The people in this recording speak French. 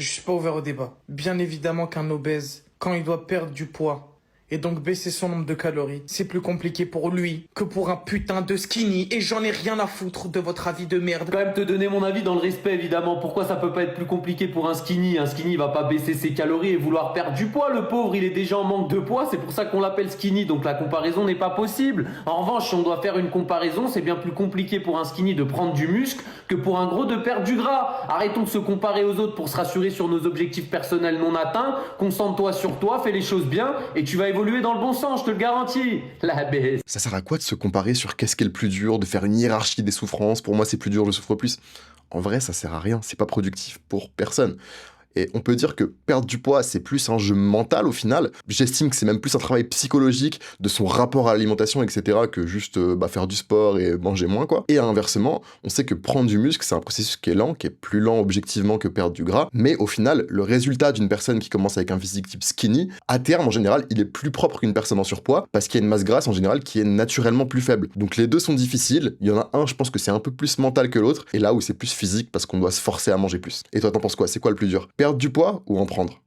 Je suis pas ouvert au débat. Bien évidemment qu'un obèse, quand il doit perdre du poids, et donc baisser son nombre de calories, c'est plus compliqué pour lui que pour un putain de skinny, et j'en ai rien à foutre de votre avis de merde. Quand même te donner mon avis dans le respect évidemment. Pourquoi ça peut pas être plus compliqué pour un skinny? Un skinny va pas baisser ses calories et vouloir perdre du poids. Le pauvre il est déjà en manque de poids, c'est pour ça qu'on l'appelle skinny. Donc la comparaison n'est pas possible. En revanche, si on doit faire une comparaison, c'est bien plus compliqué pour un skinny de prendre du muscle que pour un gros de perdre du gras. Arrêtons de se comparer aux autres pour se rassurer sur nos objectifs personnels non atteints. Concentre-toi sur toi, fais les choses bien et tu vas évoluer dans le bon sens, je te le garantis. La baisse. Ça sert à quoi de se comparer sur qu'est-ce qui est le plus dur, de faire une hiérarchie des souffrances? Pour moi, c'est plus dur, je souffre plus. En vrai, ça sert à rien, c'est pas productif pour personne. Et on peut dire que perdre du poids, c'est plus un jeu mental au final. J'estime que c'est même plus un travail psychologique de son rapport à l'alimentation, etc., que juste faire du sport et manger moins, quoi. Et inversement, on sait que prendre du muscle, c'est un processus qui est lent, qui est plus lent objectivement que perdre du gras. Mais au final, le résultat d'une personne qui commence avec un physique type skinny, à terme, en général, il est plus propre qu'une personne en surpoids, parce qu'il y a une masse grasse, en général, qui est naturellement plus faible. Donc les deux sont difficiles. Il y en a un, je pense que c'est un peu plus mental que l'autre, et là où c'est plus physique, parce qu'on doit se forcer à manger plus. Et toi, t'en penses quoi? C'est quoi le plus dur? Perdre du poids ou en prendre?